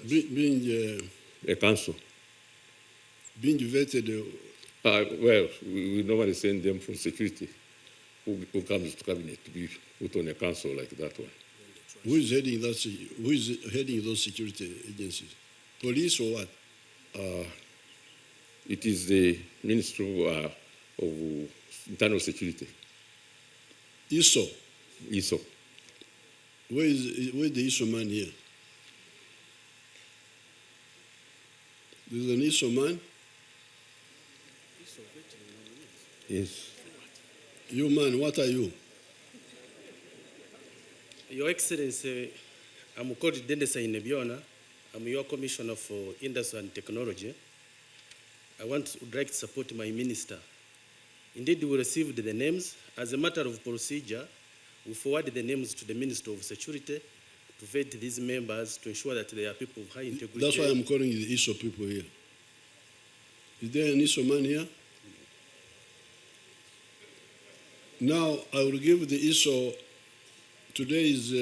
Being a council. being vetted. Well, we normally send them for security who comes to cabinet to be put on a council like that one. Who is heading that? Who is heading those security agencies? Police or what? It is the Ministry of Internal Security. ISO. ISO. Where is the ISO man here? There's an ISO man. Yes. You man, what are you? Your Excellency, I'm called Dendesa Inebiona. I'm your Commissioner for Industry and Technology. would like to support my minister. Indeed, we received the names. As a matter of procedure, we forward the names to the Minister of Security to vet these members to ensure that they are people of high integrity. That's why I'm calling the ISO people here. Is there an ISO man here? Now, I will give the ISO, today is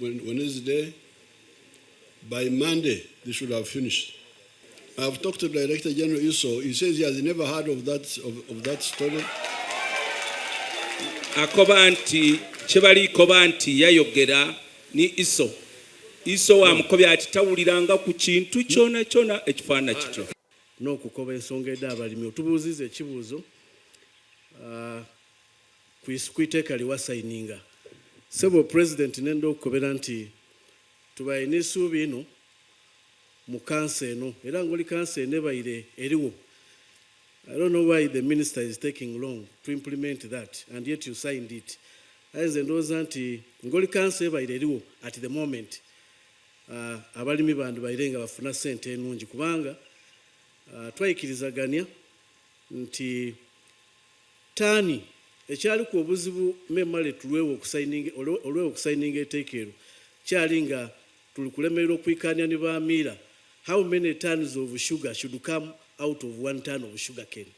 Wednesday. By Monday, they should have finished. I've talked to Director General ISO. He says he has never heard of that story. Akoba nti chebaliko banti yayogera ni iso wa mukobya ati tawuliranga ku kintu kyona ekifaana kityo n'okukoba ensonga edda abalimi otubuuziza ekibuuzo ku iteeka liwasayininga sebo president nenda okukobera nti tubaye n'essuubi eno mu kansa eno era ng'oli kansa eno ebaire eriwo. I don't know why the minister is taking long to implement that, and yet you signed it. As and those anti ngoli kansa ebaire eriwo at the moment. Abalimi bandu bairenga bafuna sente enungi kubanga twayikirizaganya nti tani ekyali ku obuzibu memale tulwewo okusayininga eteekero kyali nga tuli kulemerera okuyikanya ne baamiira. How many tons of sugar should come out of 1 ton of sugar cane?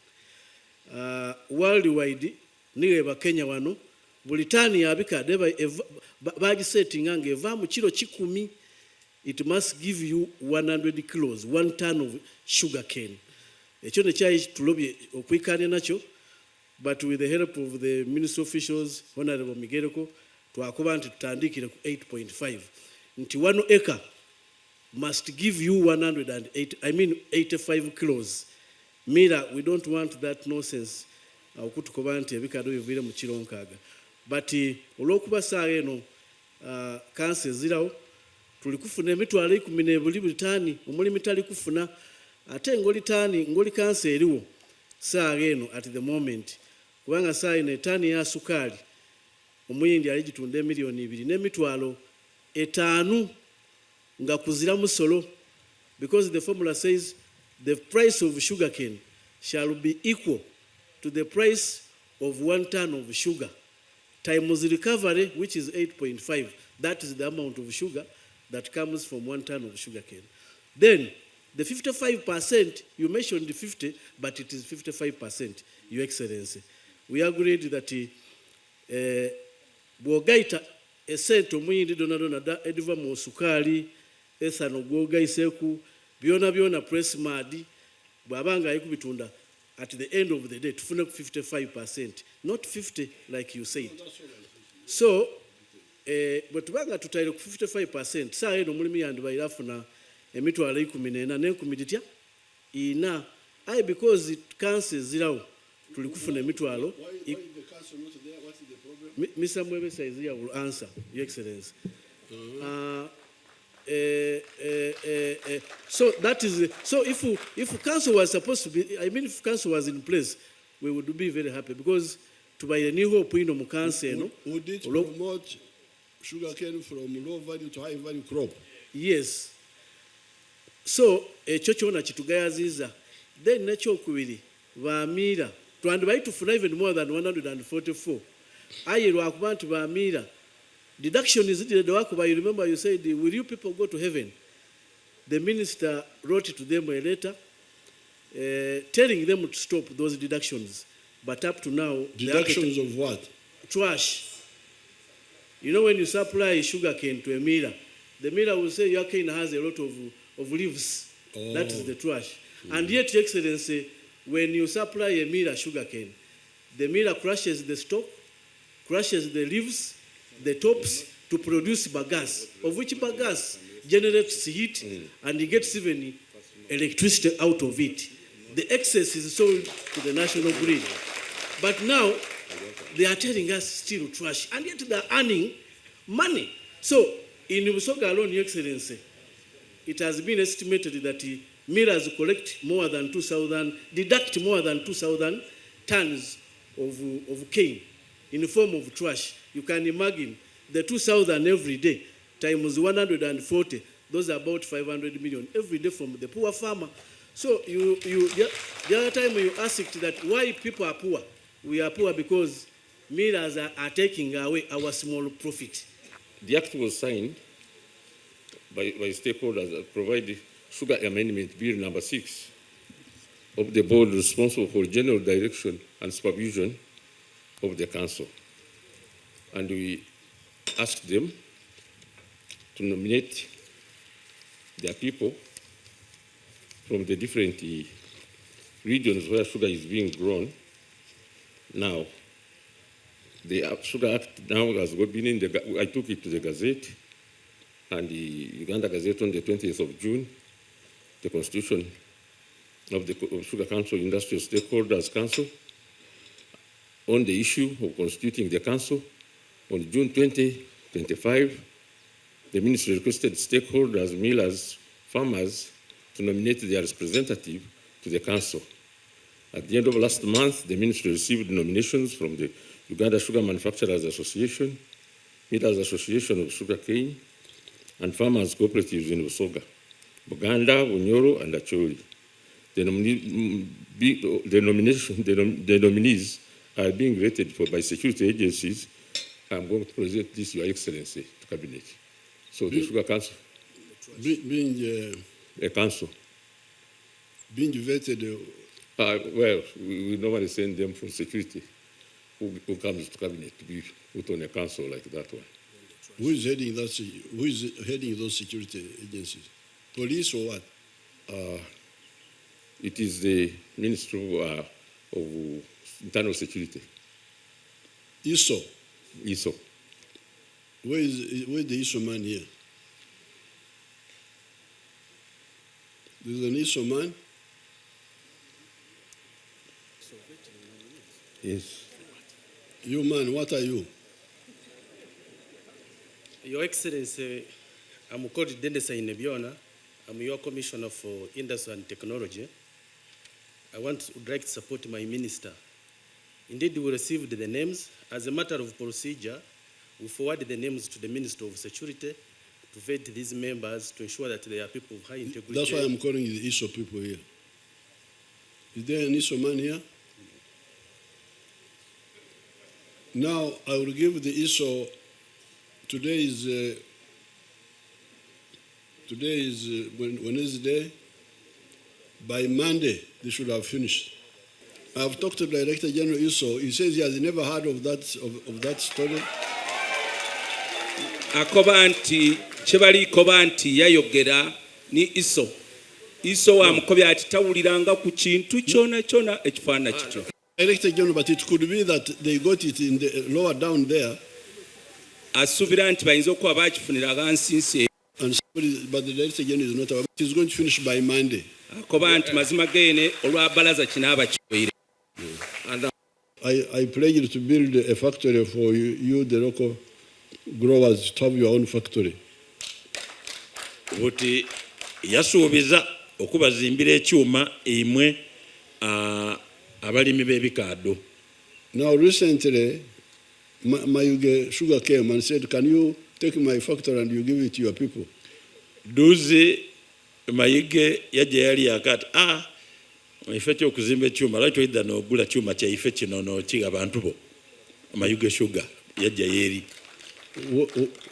Worldwide, niwe Kenya wano, buli tani yabika bagisettinga nga eva mu kilo 10, it must give you 100 kilos, 1 ton of sugar cane. Ekyo ne kyali tulobye okuyikanya nakyo, but with the help of the ministry officials, Honorable Migereko, twakuba nti tutandikire ku 8.5. Nti 1 acre must give you 85 kilos. Mira, we don't want that nonsense. Okutukoba nti ebikado bivire mu kilo 6. But olwokuba saa eno kansa ezirawo tuli kufuna emitwalo 10 buli tani omulimi tali kufuna ate ngoli kansa eriwo saa eno at the moment kubanga saa eno tani ya sukali omuyindi aligitunda $2 million n'emitwalo 5 nga kuzira musolo, because the formula says the price of sugarcane shall be equal to the price of 1 ton of sugar times the recovery, which is 8.5. That is the amount of sugar that comes from 1 ton of sugarcane. Then the 55%, you mentioned the 50, but it is 55%, Your Excellency. We agreed that bwogaita esente omuyindi dona ediva mu sukali esano gwogaiseku byona press mad bwabanga ayikubitunda at the end of the day tufune ku 55%, not 50 like you said. So bwetubanga tutaire ku 55%, saa eno mulimi yandibaire afuna emitwalo 14 n'enkumitya ina ai because cancer zirawo tuli kufuna emitwalo. Why the council not there? What is the problem? Mr. Mwebesa is here, will answer, Your Excellency. So that is so. If council was supposed to be, I mean, if council was in place, we would be very happy because to buy a new hope in the council. Would it promote sugarcane from low value to high value crop? Yes. So chochona chitugayaziza. Then nacho kubiri vaamira. Tuandibai tufuna even more than 144. Aye wakubantu vaamira. Deduction is the Wakuba. You remember you said, will you people go to heaven? The minister wrote to them a letter telling them to stop those deductions. But up to now... Deductions of what? Trash. You know, when you supply sugar cane to a miller, the miller will say your cane has a lot of leaves. Oh. That is the trash. And yet, Your Excellency, when you supply a miller sugar cane, the miller crushes the stalk, crushes the leaves, the tops to produce bagasse, of which bagasse generates heat and he gets even electricity out of it. The excess is sold to the national grid. But now, they are telling us still trash, and yet they are earning money. So, in Busoga alone, Your Excellency, it has been estimated that millers collect more than 2,000, deduct more than 2,000 tons of cane in the form of trash. You can imagine the 2,000 every day times 140, those are about 500 million every day from the poor farmer. So the other time you asked that why people are poor, we are poor because millers are taking away our small profit. The act was signed by stakeholders that provide Sugar Amendment Bill number 6 of the board responsible for general direction and supervision of the council. And we asked them to nominate their people from the different regions where sugar is being grown. Now, the Sugar Act now has been in the, I took it to the Gazette, and the Uganda Gazette on the 20th of June, the Constitution of the Sugar Council Industrial Stakeholders Council, on the issue of constituting the council. On June 2025, the ministry requested stakeholders, millers, farmers to nominate their representative to the council. At the end of last month, the ministry received nominations from the Uganda Sugar Manufacturers Association, Millers Association of Sugarcane, and Farmers Cooperatives in Busoga, Buganda, Bunyoro, and Acholi. The nominees are being rated for by security agencies. I'm going to present this, Your Excellency, to Cabinet. So the Sugar Council, Being a council. vetted, Well, we normally send them for security, who comes to Cabinet to be put on a council like that one. who is heading that? Who is heading those security agencies? Police or what? It is the Ministry of Internal Security, ISO. ISO. Where is the ISO man here? There's an ISO man. Yes. You man, what are you? Your Excellency, I'm called Dendesa Inebiona. I'm your Commissioner for Industry and Technology. I would like to support my minister. Indeed, we received the names. As a matter of procedure, we forward the names to the Minister of Security to vet these members to ensure that they are people of high integrity. That's why I'm calling the ISO people here. Is there an ISO man here? Now, I will give the ISO, today is Wednesday. By Monday, they should have finished. I've talked to Director General ISO. He says he has never heard of that story. Akoba nti kyebaliko banti yayogera ni iso wa mukobya ati tawuliranga ku kintu kyona kyona ekifaana kityo. Director General, but it could be that they got it in the lower down there. Asuubira nti bayinza okuba baakifunira gansinsi. And somebody, but the Director General is not aware. He's going to finish by Monday. Akoba nti mazima geene olwa balaza kinaaba kiwere. And I pledge to build a factory for you, the local growers, to have your own factory. Buti yasuubiza okubazimbira ekyuma imwe abalimi b'ebikaado. Now recently, Mayuge Sugar came and said, can you take my factory and you give it to your people? Duzi Mayige yajja yali akati ife ky'okuzimba ekyuma lwaki oyidda n'ogula kyuma kyaife kino n'okiga abantu bo. Mayuge Sugar yajja yeeri.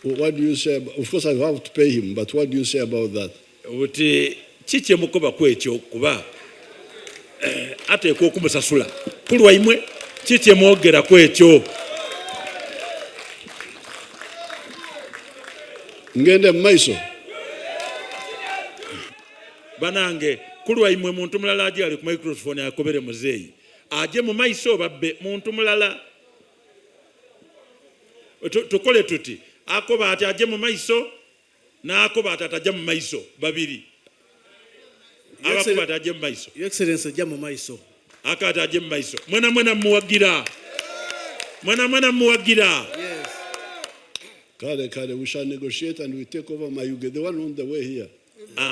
What do you say? Of course, I have to pay him, but what do you say about that? Buti kiki emukoba ku ekyo kuba ateekwa okumusasula kulwa imwe kiki emwogera ku ekyo. ngende maiso. Banange kulwa imwe muntu mulala aje ali ku microphone akobere muzeyi aje mu maiso babbe muntu mulala tukole tuti akoba ati aje mu maiso na akoba ati ataje mu maiso babiri abakoba ati aje mu maiso. Your Excellency, ajja mu maiso. Akati aje mu maiso mwena muwagira Yes. Kale, we shall negotiate and we take over Mayuge, the one on the way here.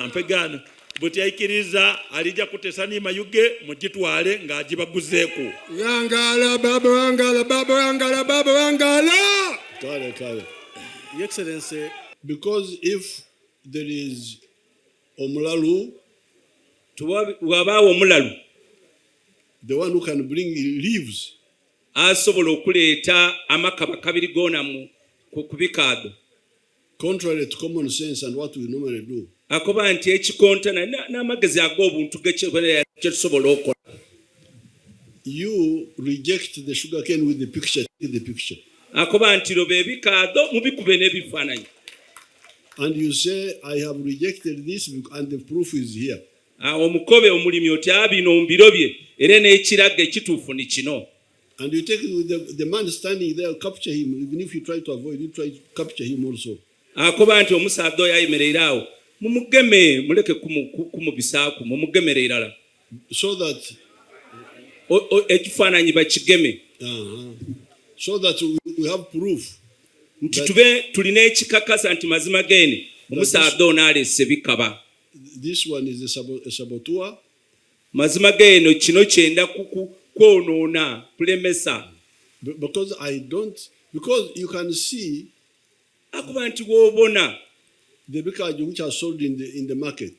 mpegano buti aikiriza alija kutesani Mayuge mujitwale ng'agibaguzeeku. Yangala, baba wangala. Kale. Your Excellency, Because if there is Omulalu, wabaawo omulalu the one who can bring leaves, asobola okuleeta amakaba kabiri goona ku bikaado contrary to common sense and what we normally do, akoba nti ekikontana n'amagezi ag'obuntu kye tusobola okukola. you reject the sugar cane with the picture. Take the picture. Akoba nti loba ebikaado mubikube n'ebifaananyi. And you say, I have rejected this and the proof is here. Omukobe omulimi oti abino mbiro bye era n'ekiraga ekituufu ni kino. And you take it with the man standing there, capture him. Even if you try to avoid, you try to capture him also. Akoba nti omusaadha oyo ayemereire awo mumugeme muleke kumubisaaku mumugemere irala. So that Ekifaananyi bakigeme. So that we have proof. Nti tube tulina ekikakasa nti mazima gene omusaadha ono alese bikaba. This one is a saboteur. Mazima gene kino kyenda kwonoona kulemesa. Because you can see akuba nti woobona the bikaji which are sold in the market.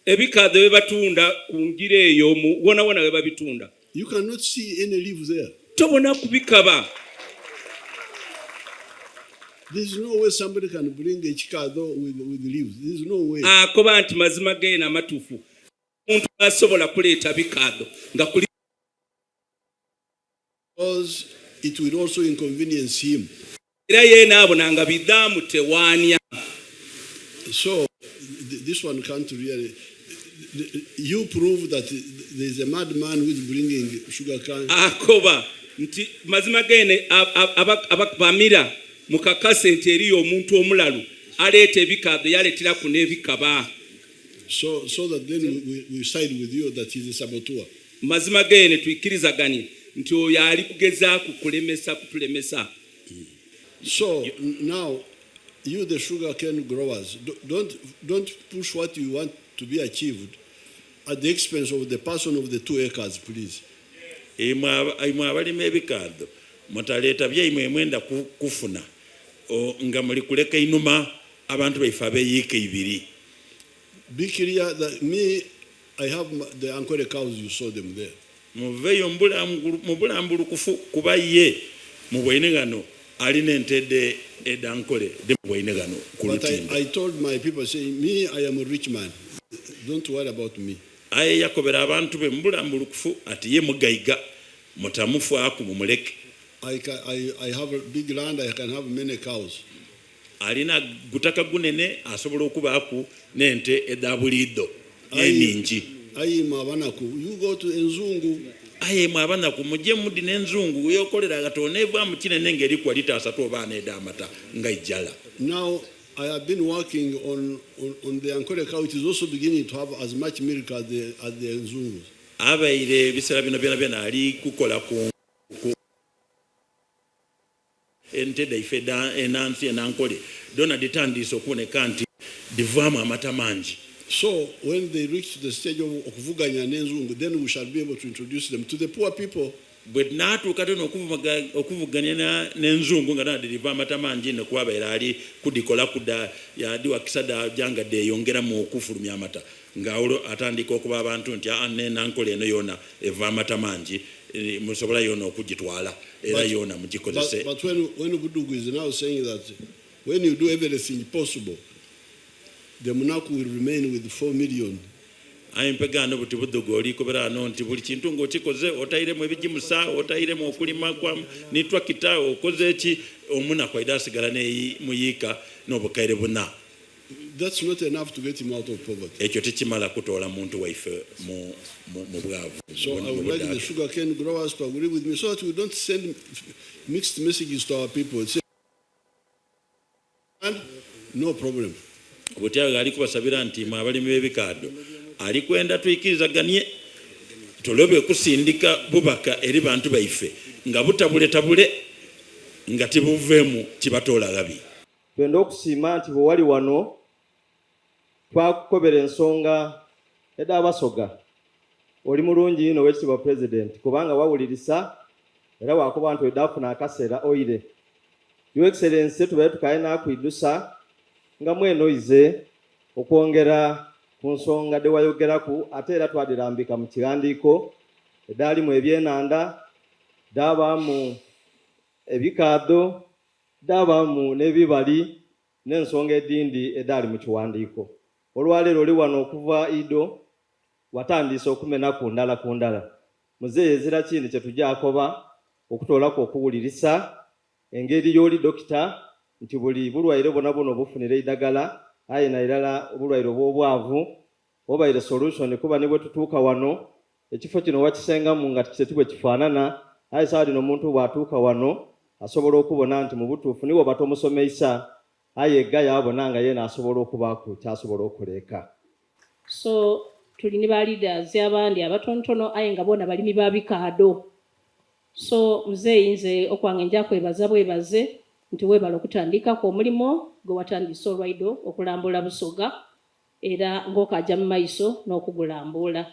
Ebikaado bye batunda ku ngira eyo wona we babitunda. You cannot see any leaves there. Tobona kubikaba. There's no way somebody can bring a chikado with leaves. There's no way. Akoba nti mazima gene amatuufu omuntu asobola kuleeta bikaado nga kuli Because it will also inconvenience him. era yeena abona nga bidaamu tewaanya. So this one can't really. You prove that there's a madman who is bringing sugar cane. Akoba nti mazima gene abamira mukakase nti eriyo omuntu omulalu aleeta ebikaado yaleetera ku n'ebikaba. So that then we side with you that he's a saboteur. Mazima gene tuikirizaganye nti oyo ali kugezaako kutulemesa. So now, you the sugar cane growers, don't push what you want to be achieved at the expense of the person of the 2 acres, please. Imwe abalima ebikaado mutaleeta byaimwe mwenda kufuna nga muli kuleka inuma abantu baife abeyiika ibiri. Be clear that I have the Ankole cows, you saw them there. Muveyo mbulambulukufu kuba ye mu bwenegano alina ente edankole de mu bwenegano ku But lutindo. I told my people, saying, I am a rich man. Don't worry about me. Aye yakobera abantu be mbulambulukufu ati ye mugayiga mutamufu aku mumuleke. I have a big land, I can have many cows. Alina gutaka gunene asobola okuba aku n'ente edabulido eningi. Aye mabanaku, you go to Enzungu. Aye mwabanaku mujje mudi n'enzungu yokolera Katonda eva mu kinene ngeri kwa lita 3 oba n'edamata nga ijala. Now I have been working on the Ankole cow. It is also beginning to have as much milk as the Nzungus. Abaire bisera bino byona ali kukola ku ente daifeda enansi enankole dona ditandisa okuoneka nti divama amata mangi. So when they reach the stage of okuvuganya n'enzungu, then we shall be able to introduce them to the poor people. But natuuka tona okuvuganya n'enzungu nga dona diva amata mangi ne kubabeera ali kudikola kuda yadi wakisada jangadde eyongera mu okufulumya amata nga olwo atandika okuba abantu nti n'enankole eno yona eva amata mangi musobola yona okugitwala era yona mugikozese. But when Budugu is now saying that when you do everything possible, the Munaku will remain with 4 million. Ayempegano buti Budugu oli kubera no nti buli kintu ng'okikoze otairemu ebigimusa otairemu okulima kwa nitwa kita okoze eki omuna kwa idasigala ne muyiika n'obukaire buna that's not enough to get him out of poverty. ekyo tekimala kutoola muntu waife mu bwavu. So I would like the sugarcane growers to agree with me so that we don't send mixed messages to our people. Say, and no problem. Obutyaga ali kubasabira nti mwe abalimi b'ebikaado ali kwenda tuyikirizaganye tulobe kusindika bubaka eri bantu baife nga butabule nga tibuveemu kibatoola gabi. Twenda okusiima nti bwe wali wano twakukobera ensonga ed'abasoga oli mulungi ino wekitiibwa President kubanga wawulirisa era wakuba nti weddaafuna akaseera oire. Your Excellency tubaye tukaye n'akwidusa nga mwenoize okwongera ku nsonga de wayogeraku ate era twadirambika mu kiwandiiko eddaalimu ebyenanda daabaamu ebikaado daabaamu n'ebibali n'ensonga edindi eddaali mu kiwandiiko. Olwaleero oli wano okuva Ido watandise okumena ku ndala. Muzeeyi ezira kindi kye tujja akoba okutoolako okuwulirisa engeri y'oli dokita nti buli bulwaire bwonna buno bufunira eddagala aye na irala obulwaire obw'obwavu obaire solution kuba ne bwe tutuuka wano ekifo kino wakisengamu nga tikitwe kifaanana aye sawa dino omuntu bw'atuuka wano asobola okubona nti mu butuufu niwo batomusomeisa aye egaya abona nga yena asobola okubaako kyasobola okuleeka. So tuli ne ba leaders abandi abatonotono aye nga bona balimi ba bikaado. So muzeeyi nze okwange nja kwebaza bwebaze nti weebala okutandikako omulimu gwe watandise olwaido okulambula busoga era ng'okajja mu maiso n'okugulambula.